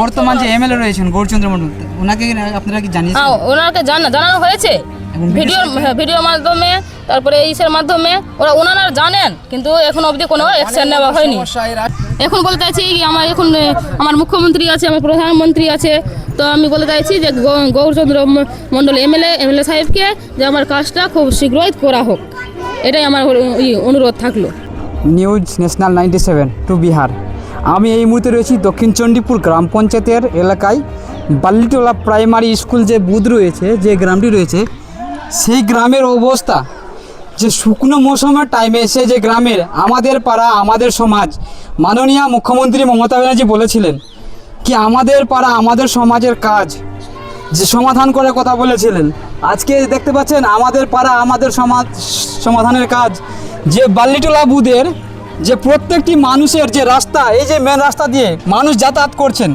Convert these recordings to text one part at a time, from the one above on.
বর্তমান যে এমএলএ রয়েছেন গৌরচন্দ্র মণ্ডল, ওনাকে আপনারা কি জানিয়েছেন? হ্যাঁ, ওনাকে জানানো হয়েছে ভিডিওর মাধ্যমে, তারপরে ইসের মাধ্যমে। ওনারা জানেন, কিন্তু এখন অবধি কোনো অ্যাকশন নেওয়া হয়নি। এখন বলতে চাইছি আমার মুখ্যমন্ত্রী আছে, আমার প্রধানমন্ত্রী আছে, তো আমি বলে চাইছি যে গৌরচন্দ্র মণ্ডল এমএলএ সাহেবকে যে আমার কাজটা খুব শীঘ্রই করা হোক, এটাই আমার অনুরোধ থাকলো। News national 97 to Bihar. আমি এই মুহূর্তে রয়েছি দক্ষিণ চণ্ডীপুর গ্রাম পঞ্চায়েতের এলাকায়। বাল্লিটোলা প্রাইমারি স্কুল যে বুথ রয়েছে, যে গ্রামটি রয়েছে, সেই গ্রামের অবস্থা যে শুকনো মৌসুমের টাইমে এসে যে গ্রামের আমাদের পাড়া আমাদের সমাজ, মাননীয় মুখ্যমন্ত্রী মমতা ব্যানার্জি বলেছিলেন কি আমাদের পাড়া আমাদের সমাজের কাজ যে সমাধান করে কথা বলেছিলেন। আজকে দেখতে পাচ্ছেন আমাদের পাড়া আমাদের সমাজ সমাধানের কাজ যে বাল্লিটোলা বুথের যে প্রত্যেকটি মানুষের যে রাস্তা, এই যে মেন রাস্তা দিয়ে মানুষ যাতায়াত করছেন,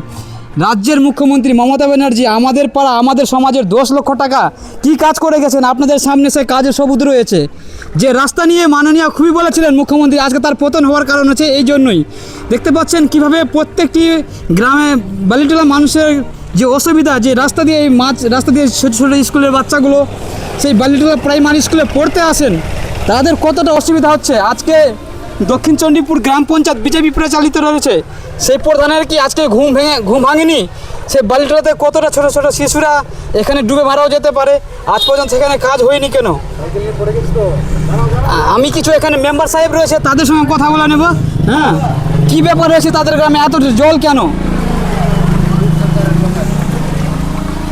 রাজ্যের মুখ্যমন্ত্রী মমতা ব্যানার্জি আমাদের পাড়া আমাদের সমাজের 10 লক্ষ টাকা কি কাজ করে গেছেন আপনাদের সামনে সে কাজের সবুত রয়েছে। যে রাস্তা নিয়ে মাননীয় খুবই বলেছিলেন মুখ্যমন্ত্রী, আজকে তার পতন হওয়ার কারণ হচ্ছে এই জন্যই। দেখতে পাচ্ছেন কিভাবে প্রত্যেকটি গ্রামে বাল্লিটোলা মানুষের যে অসুবিধা, যে রাস্তা দিয়ে রাস্তা দিয়ে ছোটো ছোটো স্কুলের বাচ্চাগুলো সেই বাল্লিটোলা প্রাইমারি স্কুলে পড়তে আসেন, তাদের কতটা অসুবিধা হচ্ছে। আজকে দক্ষিণ চণ্ডীপুর গ্রাম পঞ্চায়েত বিজেপি পরিচালিত রয়েছে, সেই প্রধানের কি আজকে ঘুম ভাঙেনি? সেই বাল্লিটোলাতে কতটা ছোট ছোট শিশুরা এখানে ডুবে মারাও যেতে পারে, আজ পর্যন্ত সেখানে কাজ হয়নি কেন? আমি কিছু এখানে মেম্বার সাহেব রয়েছে, তাদের সঙ্গে কথা বলে নেব। হ্যাঁ, কি ব্যাপার রয়েছে তাদের গ্রামে, এত জল কেন?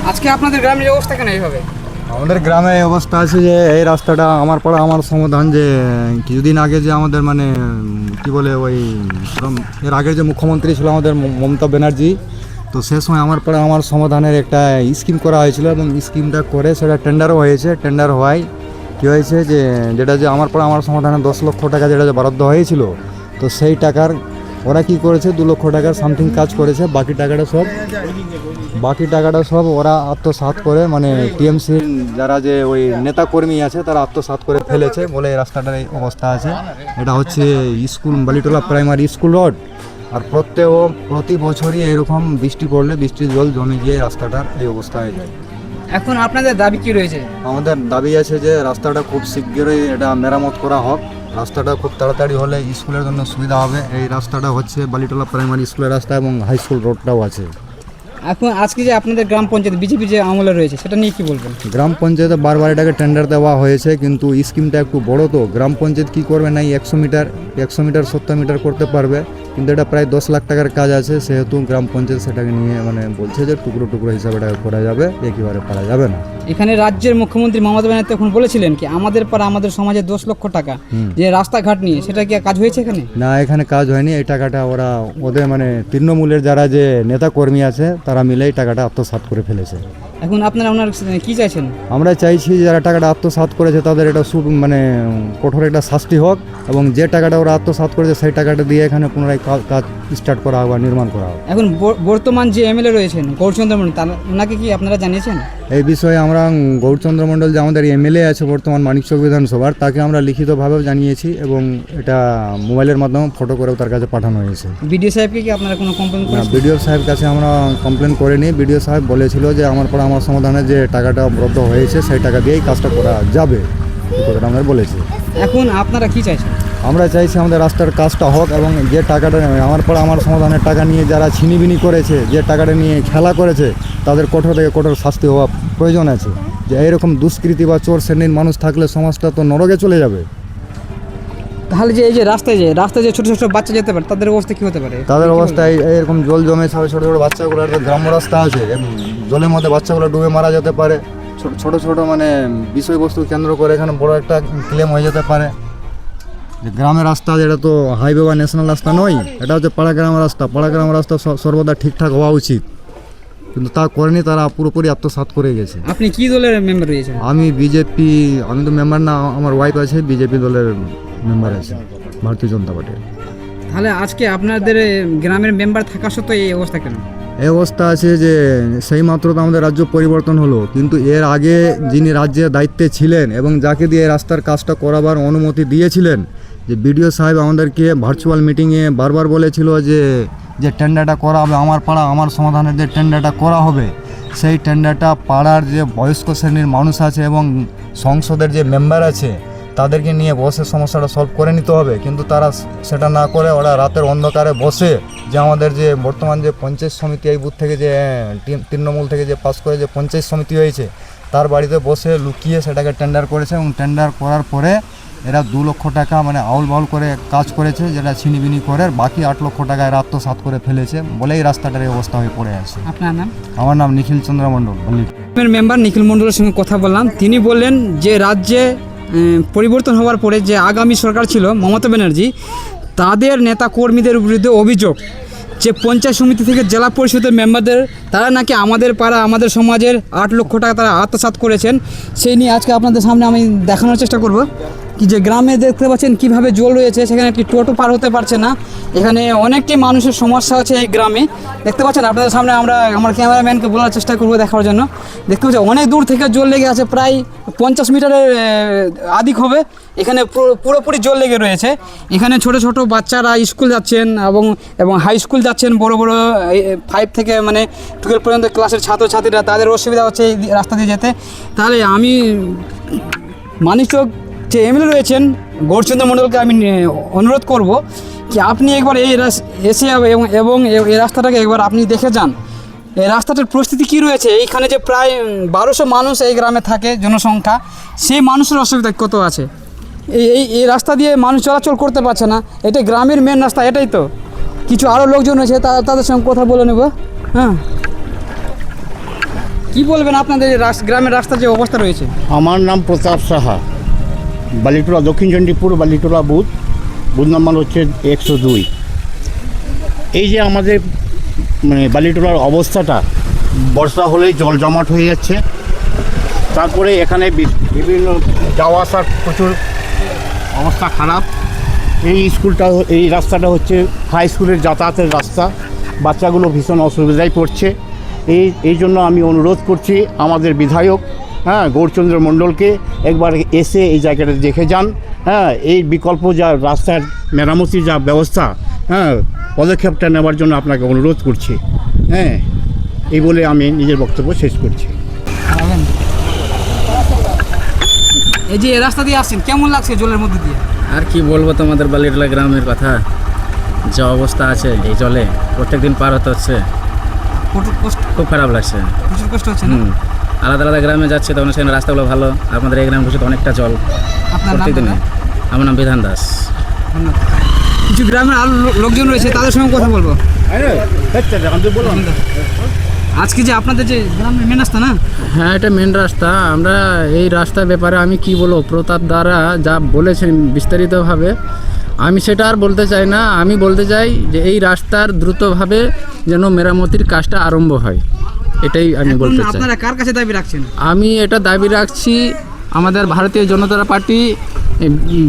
আজকে আপনাদের গ্রামের অবস্থা কেন এইভাবে? আমাদের গ্রামে এই অবস্থা আছে যে এই রাস্তাটা আমার পাড়া আমার সমাধান, যে কিছুদিন আগে যে আমাদের মানে কি বলে ওই এর আগের যে মুখ্যমন্ত্রী ছিল আমাদের মমতা ব্যানার্জি, তো সে সময় আমার পাড়া আমার সমাধানের একটা স্কিম করা হয়েছিল এবং স্কিমটা করে সেটা টেন্ডারও হয়েছে। টেন্ডার হওয়ায় কী হয়েছে যে যেটা যে আমার পাড়া আমার সমাধানে 10 লক্ষ টাকা যেটা যে বরাদ্দ হয়েছিল, তো সেই টাকার ওরা কি করেছে 2 লক্ষ টাকার সামথিং কাজ করেছে, বাকি টাকাটা সব ওরা আত্মসাৎ করে, মানে টিএমসি যারা যে ওই নেতা কর্মী আছে তারা আত্মসাৎ করে ফেলেছে বলে এই রাস্তাটার এই অবস্থা আছে। এটা হচ্ছে স্কুল বাল্লিটোলা প্রাইমারি স্কুল রোড, আর প্রতি বছরই এরকম বৃষ্টি পড়লে বৃষ্টির জল জমে গিয়ে রাস্তাটার এই অবস্থা হয়ে যায়। এখন আপনাদের দাবি কি রয়েছে? আমাদের দাবি আছে যে রাস্তাটা খুব শীঘ্রই এটা মেরামত করা হোক, রাস্তাটা খুব তাড়াতাড়ি হলে স্কুলের জন্য সুবিধা হবে। এই রাস্তাটা হচ্ছে বাল্লিটোলা প্রাইমারি স্কুলের রাস্তা এবং হাই স্কুল রোডটাও আছে। এখন আজকে যে আপনাদের গ্রাম পঞ্চায়েত বিজেপি যে আমলে রয়েছে সেটা নিয়ে কি বলবেন? গ্রাম পঞ্চায়েতে বারবার এটাকে টেন্ডার দেওয়া হয়েছে, কিন্তু স্কিমটা একটু বড়, তো গ্রাম পঞ্চায়েত কী করবে না 100 মিটার 70 মিটার করতে পারবে, কিন্তু এটা প্রায় 10 লাখ টাকার কাজ আছে, সেহেতু গ্রাম পঞ্চায়েত সেটাকে নিয়ে মানে বলছে যে টুকরো হিসাবে এটাকে করা যাবে, একেবারে পারা যাবে না। এখানে রাজ্যের মুখ্যমন্ত্রী মমতা ব্যানার্জি এখন বলেছিলেন কি আমাদের পাড়া আমাদের সমাজে 10 লক্ষ টাকা যে রাস্তাঘাট নিয়ে, সেটা কি কাজ হয়েছে এখানে? না, এখানে কাজ হয়নি। এই টাকাটা ওদের মানে তৃণমূলের যারা যে নেতা কর্মী আছে তারা মিলে এই টাকাটা আত্মসাৎ করে ফেলেছে। এখন আপনারা ওনার কি চাইছেন? আমরা চাইছি যারা টাকাটা আত্মসাৎ করেছে তাদের এটা মানে কঠোর একটা শাস্তি হোক, এবং যে টাকাটা ওরা আত্মসাৎ করেছে সেই টাকাটা দিয়ে এখানে পুনরায় কাজ স্টার্ট করা হোক বা নির্মাণ করা হোক। এখন বর্তমান যে এমএলএ রয়েছেন গৌরচন্দ্র মণ্ডল, ওনাকে কি আপনারা জানিয়েছেন এই বিষয়ে? আমরা গৌরচন্দ্র মণ্ডল যে আমাদের এমএলএ আছে বর্তমান মানিকচক বিধানসভার, তাকে আমরা লিখিতভাবেও জানিয়েছি এবং এটা মোবাইলের মাধ্যমে ফটো করেও তার কাছে পাঠানো হয়েছে। বিডিও সাহেবকে কি আপনারা কোনো কমপ্লেন করেছেন? বিডিও সাহেব কাছে আমরা কমপ্লেন করিনি। বিডিও সাহেব বলেছিল যে আমার পর আমার সমাধানে যে টাকাটা বরাদ্দ হয়েছে সেই টাকা দিয়েই কাজটা করা যাবে, এই কথাটা আমরা বলেছি। এখন আপনারা কি চাইছেন? আমরা চাইছি আমাদের রাস্তার কাজটা হোক, এবং যে টাকাটা আমার পর আমার সমাধানের টাকা নিয়ে যারা ছিনিবিনি করেছে, যে টাকাটা নিয়ে খেলা করেছে, তাদের কঠোর থেকে কঠোর শাস্তি হওয়া প্রয়োজন আছে। যে এইরকম দুষ্কৃতি বা চোর শ্রেণীর মানুষ থাকলে সমাজটা তো নরকে চলে যাবে। তাহলে যে এই যে রাস্তায় যে ছোটো ছোটো বাচ্চা যেতে পারে তাদের অবস্থা কী হতে পারে? তাদের অবস্থায় এরকম জল জমে সব ছোটো ছোটো বাচ্চাগুলোর গ্রাম্য রাস্তা আছে, জলের মধ্যে বাচ্চাগুলো ডুবে মারা যেতে পারে। ছোট মানে বিষয়বস্তু কেন্দ্র করে এখানে বড় একটা ক্লেম হয়ে যেতে পারে। যে গ্রামের রাস্তা, যেটা তো হাইওয়ে বা ন্যাশনাল রাস্তা নয়, এটা হচ্ছে পাড়া গ্রামের রাস্তা। পাড়া গ্রামের রাস্তা সর্বদা ঠিকঠাক হওয়া উচিত, কিন্তু তা করেনি, তারা পুরোপুরি আত্মসাৎ করে গেছে। আপনি কি দলের মেম্বার রয়েছেন? আমি বিজেপি, আমি তো মেম্বার না, আমার ওয়াইফ আছে বিজেপি দলের মেম্বার আছে, ভারতীয় জনতা পার্টির। তাহলে আজকে আপনাদের গ্রামের মেম্বার থাকা সত্ত্বেও এই অবস্থা কেন? এই অবস্থা আছে যে সেই মাত্র তো আমাদের রাজ্য পরিবর্তন হলো, কিন্তু এর আগে যিনি রাজ্যের দায়িত্বে ছিলেন এবং যাকে দিয়ে রাস্তার কাজটা করাবার অনুমতি দিয়েছিলেন, যে বিডিও সাহেব আমাদেরকে ভার্চুয়াল মিটিংয়ে বারবার বলেছিল যে যে টেন্ডারটা করা হবে, আমার পাড়া আমার সমাধানের যে টেন্ডারটা করা হবে, সেই টেন্ডারটা পাড়ার যে বয়স্ক শ্রেণীর মানুষ আছে এবং সংসদের যে মেম্বার আছে তাদেরকে নিয়ে বসে সমস্যাটা সলভ করে নিতে হবে। কিন্তু তারা সেটা না করে ওরা রাতের অন্ধকারে বসে যে আমাদের যে বর্তমান যে পঞ্চায়েত সমিতি এই বুথ থেকে যে তৃণমূল থেকে যে পাস করে যে পঞ্চায়েত সমিতি হয়েছে তার বাড়িতে বসে লুকিয়ে সেটাকে টেন্ডার করেছে এবং টেন্ডার করার পরে এরা 2 লক্ষ টাকা মানে আউল বাউল করে কাজ করেছে, যেটা ছিনিবিনি করে বাকি 8 লক্ষ টাকা এরা আত্মসাৎ করে ফেলেছে বলেই রাস্তাটার এই অবস্থা হয়ে পড়ে আছে। আপনার নাম? আমার নাম নিখিল চন্দ্র মণ্ডল। মেম্বার নিখিল মণ্ডলের সঙ্গে কথা বললাম। তিনি বললেন যে রাজ্যে পরিবর্তন হওয়ার পরে যে আগামী সরকার ছিল মমতা ব্যানার্জি, তাদের নেতা কর্মীদের বিরুদ্ধে অভিযোগ যে পঞ্চায়েত সমিতি থেকে জেলা পরিষদের মেম্বারদের তারা নাকি আমাদের পাড়া আমাদের সমাজের 8 লক্ষ টাকা তারা আত্মসাৎ করেছেন। সেই নিয়ে আজকে আপনাদের সামনে আমি দেখানোর চেষ্টা করব কি যে গ্রামে দেখতে পাচ্ছেন কিভাবে জল রয়েছে, সেখানে একটি টোটো পার হতে পারছে না। এখানে অনেকটি মানুষের সমস্যা আছে এই গ্রামে। দেখতে পাচ্ছেন আপনাদের সামনে আমরা আমার ক্যামেরাম্যানকে বলার চেষ্টা করব দেখার জন্য। দেখতে পাচ্ছেন অনেক দূর থেকে জল লেগে আছে, প্রায় 50 মিটারের আধিক হবে। এখানে পুরোপুরি জল লেগে রয়েছে। এখানে ছোট ছোট বাচ্চারা স্কুল যাচ্ছেন এবং হাই স্কুল যাচ্ছেন, বড় বড় 5 থেকে মানে 12 পর্যন্ত ক্লাসের ছাত্রছাত্রীরা, তাদের অসুবিধা হচ্ছে এই রাস্তা দিয়ে যেতে। তাহলে আমি মানিকচক যে এমএলএ রয়েছেন গৌরচন্দ্র মণ্ডলকে আমি অনুরোধ করব কি আপনি একবার এই এসে এবং এই রাস্তাটাকে একবার আপনি দেখে যান। এই রাস্তাটার পরিস্থিতি কী রয়েছে। এইখানে যে প্রায় 1200 মানুষ এই গ্রামে থাকে জনসংখ্যা, সেই মানুষের অসুবিধা কত আছে। এই রাস্তা দিয়ে মানুষ চলাচল করতে পারছে না। এটা গ্রামের মেন রাস্তা, এটাই তো। কিছু আরও লোকজন রয়েছে, তাদের সঙ্গে কথা বলে নেব। হ্যাঁ, কী বলবেন আপনাদের গ্রামের রাস্তার যে অবস্থা রয়েছে? আমার নাম প্রতাপ সাহা, বালিটোলা দক্ষিণ চণ্ডীপুর বালিটোলা বুথ নম্বর হচ্ছে 102। এই যে আমাদের মানে বালিটোলার অবস্থাটা, বর্ষা হলেই জল জমাট হয়ে যাচ্ছে। তারপরে এখানে বিভিন্ন যাওয়া আসার প্রচুর অবস্থা খারাপ। এই রাস্তাটা হচ্ছে হাই স্কুলের যাতায়াতের রাস্তা, বাচ্চাগুলো ভীষণ অসুবিধায় পড়ছে। এই জন্য আমি অনুরোধ করছি আমাদের বিধায়ক গৌরচন্দ্র মণ্ডলকে একবার এসে এই জায়গাটা দেখে যান। এই বিকল্প যা রাস্তার মেরামতির যা ব্যবস্থা, পদক্ষেপটা নেওয়ার জন্য আপনাকে অনুরোধ করছি। এই বলে আমি নিজের বক্তব্য শেষ করছি। এই যে এই রাস্তা দিয়ে আসছেন, কেমন লাগছে জলের মধ্যে দিয়ে? আর কি বলবো তোমাদের বালিটোলা গ্রামের কথা, যা অবস্থা আছে এই জলে প্রত্যেকদিন পার হতে হচ্ছে, খুব খারাপ লাগছে, প্রচুর কষ্ট হচ্ছে না? আলাদা আলাদা গ্রামে যাচ্ছে তখন সেখানে রাস্তাগুলো ভালো, আপনাদের এই গ্রামে ঢুকছে তো অনেকটা জল প্রত্যেকদিনে। আমার নাম বিধান দাস। কিছু গ্রামের আরও লোকজন রয়েছে, তাদের সঙ্গে কথা বলবো। আজকে যে আপনাদের যে গ্রামের মেন রাস্তা না? হ্যাঁ, এটা মেন রাস্তা। আমরা এই রাস্তার ব্যাপারে আমি কি বলবো, প্রতাপ দ্বারা যা বলেছেন বিস্তারিতভাবে আমি সেটা আর বলতে চাই না। আমি বলতে চাই যে এই রাস্তার দ্রুতভাবে যেন মেরামতির কাজটা আরম্ভ হয়, এটাই আমি বলতে চাই। আপনারা কার কাছে দাবি রাখছেন? আমি এটা দাবি রাখছি আমাদের ভারতীয় জনতা পার্টি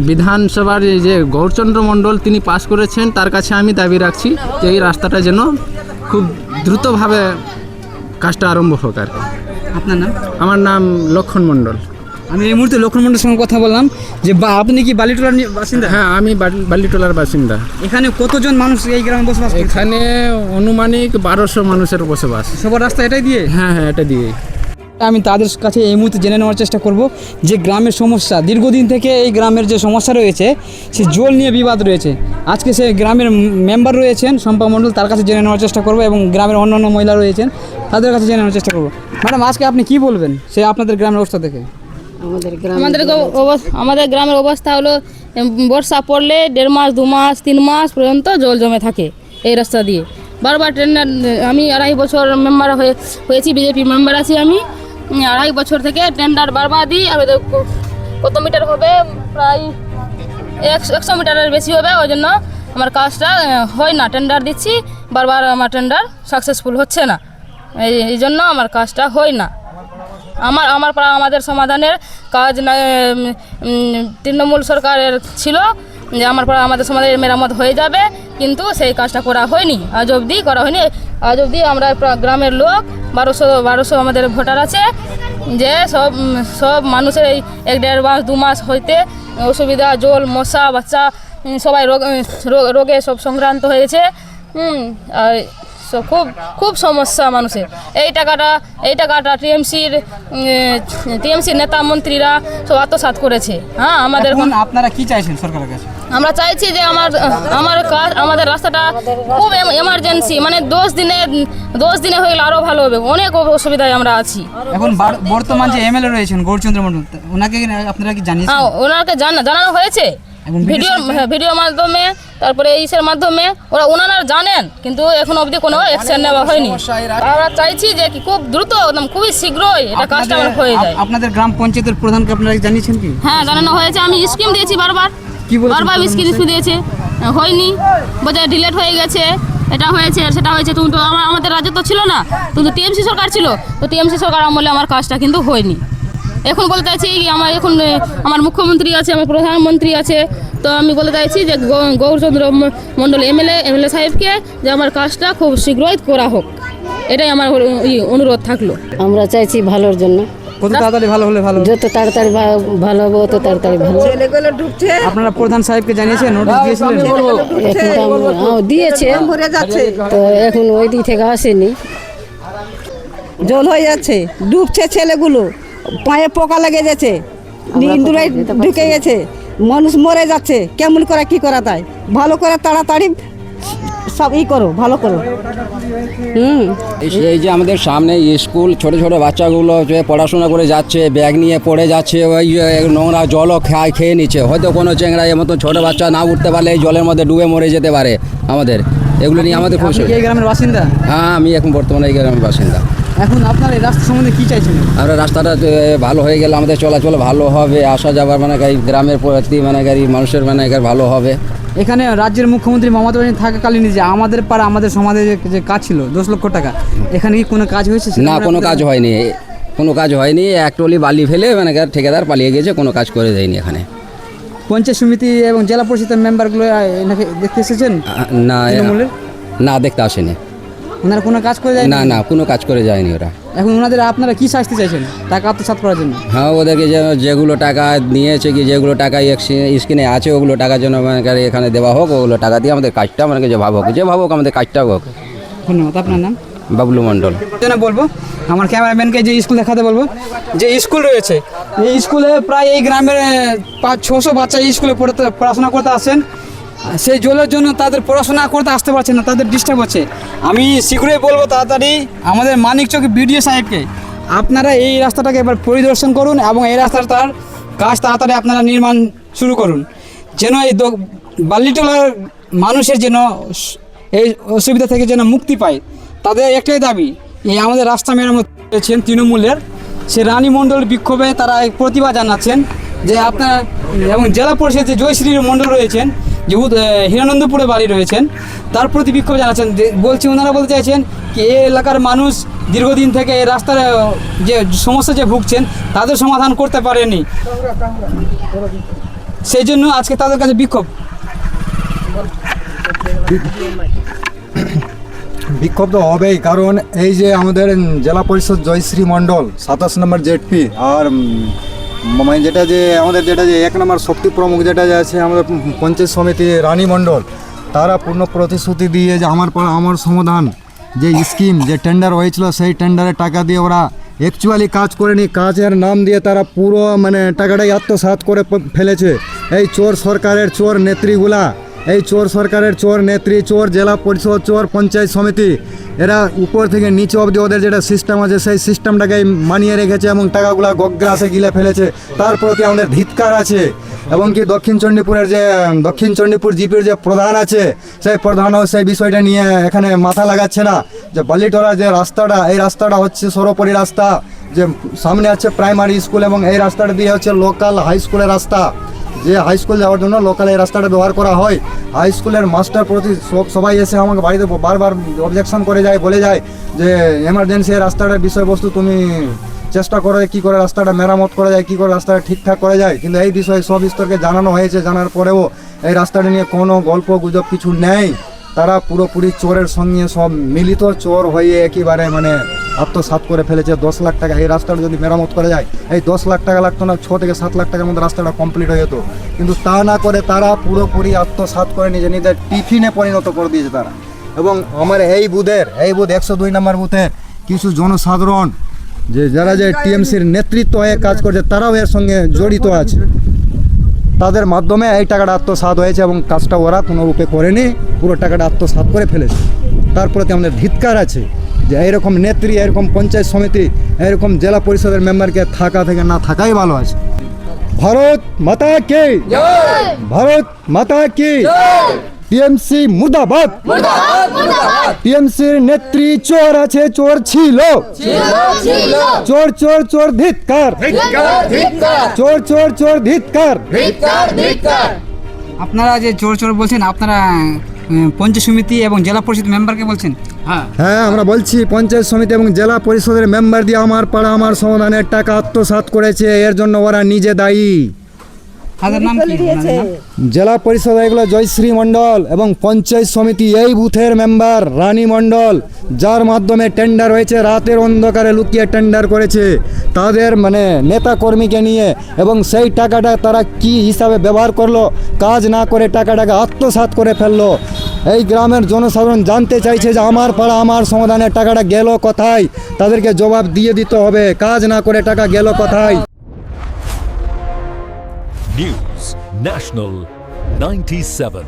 বিধানসভার যে গৌরচন্দ্র মণ্ডল তিনি পাস করেছেন, তার কাছে আমি দাবি রাখছি যে এই রাস্তাটা যেন খুব দ্রুতভাবে কাজটা আরম্ভ হোক আর কি। আপনার নাম? আমার নাম লক্ষণ মণ্ডল। আমি এই মুহূর্তে লক্ষণ মণ্ডলের সঙ্গে কথা বললাম যে আপনি কি বালিটোলার বাসিন্দা? হ্যাঁ, আমি বালিটোলার বাসিন্দা। এখানে কতজন মানুষ এই গ্রামে বসবাস করে? এখানে অনুমানিক 1200 মানুষের বসবাস। সবার রাস্তা এটাই দিয়ে? হ্যাঁ, এটা দিয়ে। আমি তাদের কাছে এই মুহূর্তে জেনে নেওয়ার চেষ্টা করব যে গ্রামের সমস্যা, দীর্ঘদিন থেকে এই গ্রামের যে সমস্যা রয়েছে সে জল নিয়ে বিবাদ রয়েছে। আজকে সে গ্রামের মেম্বার রয়েছেন শম্পা মণ্ডল, তার কাছে জেনে নেওয়ার চেষ্টা করব এবং গ্রামের অন্যান্য মহিলা রয়েছেন তাদের কাছে জেনে নেওয়ার চেষ্টা করব। ম্যাডাম, আজকে আপনি কি বলবেন সে আপনাদের গ্রামের অবস্থা দেখে? আমাদের গ্রামের অবস্থা হলো বর্ষা পড়লে 1.5 মাস 2 মাস 3 মাস পর্যন্ত জল জমে থাকে এই রাস্তা দিয়ে। বারবার টেন্ডার, আমি 2.5 বছর মেম্বার হয়েছি, বিজেপি মেম্বার আছি আমি। 2.5 বছর থেকে টেন্ডার বারবার দিই। আমি কত মিটার হবে, প্রায় 100 মিটারের বেশি হবে। ওই জন্য আমার কাজটা হয় না। টেন্ডার দিচ্ছি বারবার, আমার টেন্ডার সাকসেসফুল হচ্ছে না। এই জন্য আমার কাজটা হয় না। আমাদের সমাধানের কাজ তৃণমূল সরকারের ছিল যে আমাদের সমাধানের মেরামত হয়ে যাবে, কিন্তু সেই কাজটা করা হয়নি, আজ অবধি করা হয়নি। আজ অবধি আমরা গ্রামের লোক 1200 আমাদের ভোটার আছে, যে সব মানুষের এই 1.5 মাস 2 মাস হইতে অসুবিধা, জল, মশা, বাচ্চা সবাই রোগে সব সংক্রান্ত হয়েছে। আর খুব খুব সমস্যা মানুষের। এই টাকাটা টিএমসির নেতা মন্ত্রীরা সব আত্মসাৎ করেছে। হ্যাঁ, আমাদের এখন আপনারা কি চাইছেন সরকারের কাছে? আমরা চাইছি যে আমার কাজ, আমাদের রাস্তাটা খুব এমার্জেন্সি, মানে 10 দিনে হয়ে গেলে আরও ভালো হবে। অনেক অসুবিধায় আমরা আছি। এখন বর্তমান যে এমএলএ রয়েছেন গৌরচন্দ্র মণ্ডল, ওনাকে আপনারা কি জানিয়েছেন? হ্যাঁ, ওনাকে জানানো হয়েছে ভিডিওর মাধ্যমে, তারপরে ইসের মাধ্যমে। ওনারা জানেন, কিন্তু এখন অবধি কোনো অ্যাকশন নেওয়া হয়নি। আমরা চাইছি যে কি খুব দ্রুত, একদম খুবই শীঘ্রই এটা কাজটা হয়ে যায়। আপনাদের গ্রাম পঞ্চায়েতের প্রধানকে আপনারা জানিয়েছেন কি? হ্যাঁ, জানানো হয়েছে। আমি স্কিম দিয়েছি বারবার, কি বলেছেন? বারবার স্কিম দিয়েছে, হয়নি। বোঝায় ডিলেট হয়ে গেছে, এটা হয়েছে সেটা হয়েছে। কিন্তু আমাদের রাজ্য তো ছিল না, কিন্তু টিএমসি সরকার ছিল। তো টিএমসি সরকার আমলে আমার কাজটা কিন্তু হয়নি। এখন বলতে চাইছি আমার মুখ্যমন্ত্রী আছে, আমার প্রধানমন্ত্রী আছে। তো আমি বলতে চাইছি যে গৌরচন্দ্র মণ্ডল এমএলএ সাহেবকে যে আমার কাজটা খুব শীঘ্রই করা হোক, এটাই আমার অনুরোধ থাকলো। আমরা চাইছি ভালোর জন্য, কত তাড়াতাড়ি ভালো হলে ভালো? যত তাড়াতাড়ি ভালো হবে তত তাড়াতাড়ি ভালো। আপনারা প্রধান সাহেবকে জানিয়েছেন, নোটিশ দিয়েছিলেন? এখন তো দিয়েছে, তো এখন ওই দিক থেকে আসেনি। জল হয়ে যাচ্ছে, ডুবছে ছেলেগুলো, পায়ে পোকা লেগে যাচ্ছে, ইন্দুরাই ঢুকে গেছে, মানুষ মরে যাচ্ছে। কেমন করে কি করা তাই? ভালো করে তাড়াতাড়ি সব করো, ভালো করো। এই যে আমাদের সামনে স্কুল, ছোট ছোট বাচ্চাগুলো যে পড়াশোনা করে যাচ্ছে, ব্যাগ নিয়ে পড়ে যাচ্ছে, ওই নোংরা জলও খেয়ে নিচ্ছে। হয়তো কোনো চেংড়া এর মতো ছোটো বাচ্চা না উঠতে পারলে এই জলের মধ্যে ডুবে মরে যেতে পারে। এগুলো নিয়ে আমাদের খুব আপনি কি এই গ্রামের বাসিন্দা? হ্যাঁ, আমি এখন বর্তমানে এই গ্রামের বাসিন্দা। এখন আপনার এই রাস্তা সম্বন্ধে কি চাইছেন? আমরা রাস্তাটা ভালো হয়ে গেলে আমাদের চলাচল ভালো হবে, আসা যাওয়ার গ্রামের প্রতি মানুষের ভালো হবে। এখানে রাজ্যের মুখ্যমন্ত্রী মমতা ব্যানার্জি থাকাকালীন যে আমাদের পাড়া আমাদের সমাজে যে কাজ ছিল 10 লক্ষ টাকা, এখানে কি কোনো কাজ হয়েছে? না, কোনো কাজ হয়নি। এক টলি বালি ফেলে ঠিকাদার পালিয়ে গেছে, কোনো কাজ করে দেয়নি এখানে। পঞ্চায়েত সমিতি এবং জেলা পরিষদের মেম্বারগুলো এনাকে দেখতে এসেছেন? না, দেখতে আসেনি। ওনারা কোনো কাজ করে যায় না, কোনো কাজ করে যায়নি ওরা। এখন আপনারা কি শাস্তি চাইছেন টাকা আত্মসাৎ করার জন্য? হ্যাঁ, ওদেরকে যেগুলো টাকা নিয়েছে, কি যেগুলো টাকা স্ক্রিনে আছে, ওগুলো টাকার জন্য এখানে দেওয়া হোক। ওগুলো টাকা দিয়ে আমাদের কাজটা যে ভাবুক আমাদের কাজটা হোক। ধন্যবাদ। আপনার নাম? বাবলু মণ্ডল। বলবো আমার ক্যামেরাম্যানকে যে স্কুল দেখাতে বলবো, যে স্কুল রয়েছে এই স্কুলে প্রায় এই গ্রামের 500-600 বাচ্চা এই স্কুলে পড়াশোনা করতে আসেন। সেই জলের জন্য তাদের পড়াশোনা করতে আসতে পারছে না, তাদের ডিস্টার্ব হচ্ছে। আমি শীঘ্রই বলবো তাড়াতাড়ি আমাদের মানিকচক বিডিও সাহেবকে, আপনারা এই রাস্তাটাকে এবার পরিদর্শন করুন এবং এই রাস্তাটার কাজ তাড়াতাড়ি আপনারা নির্মাণ শুরু করুন, যেন এই বাল্লিটোলার মানুষের যেন এই অসুবিধা থেকে যেন মুক্তি পায়। তাদের একটাই দাবি, এই আমাদের রাস্তা মেরামত করেছেন তৃণমূলের সে রানী মণ্ডল বিক্ষোভে তারা প্রতিবাদ জানাচ্ছেন যে আপনার, এবং জেলা পরিষদ যে জয়শ্রী মণ্ডল রয়েছেন, যে হিরানন্দপুরে বাড়ি রয়েছেন, তার প্রতি বিক্ষোভ জানাচ্ছেন। ওনারা বলতে চাইছেন কি এই এলাকার মানুষ দীর্ঘদিন থেকে এই রাস্তার যে সমস্যা যে ভুগছেন তাদের সমাধান করতে পারেনি, সেই জন্য আজকে তাদের কাছে বিক্ষোভ তো হবেই। কারণ এই যে আমাদের জেলা পরিষদ জয়শ্রী মণ্ডল 27 নম্বর জেডপি, আর যেটা যে 1 নম্বর শক্তি প্রমুখ যেটা যে আছে আমাদের পঞ্চায়েত সমিতি রানী মণ্ডল, তারা পূর্ণ প্রতিশ্রুতি দিয়ে যে আমার পাড়া আমার সমাধান যে স্কিম যে টেন্ডার হয়েছিল, সেই টেন্ডারের টাকা দিয়ে ওরা অ্যাকচুয়ালি কাজ করেনি। কাজের নাম দিয়ে তারা পুরো টাকাটাই আত্মসাৎ করে ফেলেছে। এই চোর সরকারের চোর নেত্রীগুলা, এই চোর সরকারের চোর নেত্রী, চোর জেলা পরিষদ, চোর পঞ্চায়েত সমিতি, এরা উপর থেকে নিচে অবধি ওদের যেটা সিস্টেম আছে সেই সিস্টেমটাকে মানিয়ে রেখেছে এবং টাকাগুলা গগ্রাসে গিলে ফেলেছে। তার প্রতি আমাদের ধিক্কার আছে। এবং কি দক্ষিণ চণ্ডীপুর জিপির যে প্রধান আছে, সেই প্রধানও সেই বিষয়টা নিয়ে এখানে মাথা লাগাচ্ছে না। যে বালিটোলা যে রাস্তাটা, এই রাস্তাটা হচ্ছে সর্বোপরি রাস্তা, যে সামনে আছে প্রাইমারি স্কুল এবং এই রাস্তাটা দিয়ে হচ্ছে লোকাল হাই স্কুলের রাস্তা। যে হাই স্কুল যাওয়ার জন্য লোকাল এই রাস্তাটা ব্যবহার করা হয়। হাই স্কুলের মাস্টার প্রতি সবাই এসে আমাকে বাড়িতে বারবার অবজেকশন করে যায়, বলে যায় যে এমার্জেন্সি এই রাস্তাটার বিষয়বস্তু তুমি চেষ্টা করে কী করে রাস্তাটা মেরামত করা যায়, কী করে রাস্তাটা ঠিকঠাক করা যায়। কিন্তু এই বিষয়ে সব স্তরকে জানানো হয়েছে, জানার পরেও এই রাস্তাটা নিয়ে কোনো গল্প গুজব কিছু নেই। তারা পুরোপুরি চোরের সঙ্গে সব মিলিত চোর হয়ে একেবারে আত্মসাৎ করে ফেলেছে। 10 লাখ টাকা এই রাস্তাটা যদি মেরামত করা যায়, এই 10 লাখ টাকা লাগতো না, 6 থেকে 7 লাখ টাকার মধ্যে রাস্তাটা কমপ্লিট হয়ে যেত। কিন্তু তা না করে তারা পুরোপুরি আত্মসাৎ করে নিজেদের টিফিনে পরিণত করে দিয়েছে তারা। এবং আমার এই বুথ 102 নম্বর বুথের কিছু জনসাধারণ যারা টিএমসির নেতৃত্ব হয়ে কাজ করছে তারাও এর সঙ্গে জড়িত আছে, তাদের মাধ্যমে এই টাকাটা আত্মসাৎ হয়েছে এবং কাজটা ওরা কোনো রূপে করেনি, পুরো টাকাটা আত্মসাৎ করে ফেলেছে। তার প্রতি আমাদের ধিক্কার আছে যে এইরকম নেত্রী, এরকম পঞ্চায়েত সমিতি, এরকম জেলা পরিষদের মেম্বারকে থাকা থেকে না থাকাই ভালো আছে। ভারত মাতা কি, ভারত মাতা কি, টিএমসি মুর্দাবাদ, টিএমসির নেত্রী চোর আছে, চোর ছিল, চোর চোর চোর ধিক্কার, চোর চোর চোর ধিক্কার। আপনারা যে চোর চোর বলছেন, আপনারা পঞ্চায়েত সমিতি এবং জেলা পরিষদ মেম্বারকে বলছেন? হ্যাঁ, আমরা বলছি পঞ্চায়েত সমিতি এবং জেলা পরিষদের মেম্বার দিয়ে আমার পাড়া আমার সমাধানের টাকা আত্মসাৎ করেছে, এর জন্য ওরা নিজে দায়ী। তাদের নাম কি? জেলা পরিষদ এগুলো জয়শ্রী মণ্ডল এবং পঞ্চায়েত সমিতি এই বুথের মেম্বার রানী মণ্ডল, যার মাধ্যমে টেন্ডার হয়েছে, রাতের অন্ধকারে লুকিয়ে টেন্ডার করেছে তাদের নেতা কর্মীকে নিয়ে, এবং সেই টাকাটা তারা কি হিসাবে ব্যবহার করলো, কাজ না করে টাকাটাকে আত্মসাৎ করে ফেললো। এই গ্রামের জনসাধারণ জানতে চাইছে যে আমার পাড়া আমার সমাধানের টাকাটা গেল কোথায়, তাদেরকে জবাব দিয়ে দিতে হবে, কাজ না করে টাকা গেল কোথায়। News National 97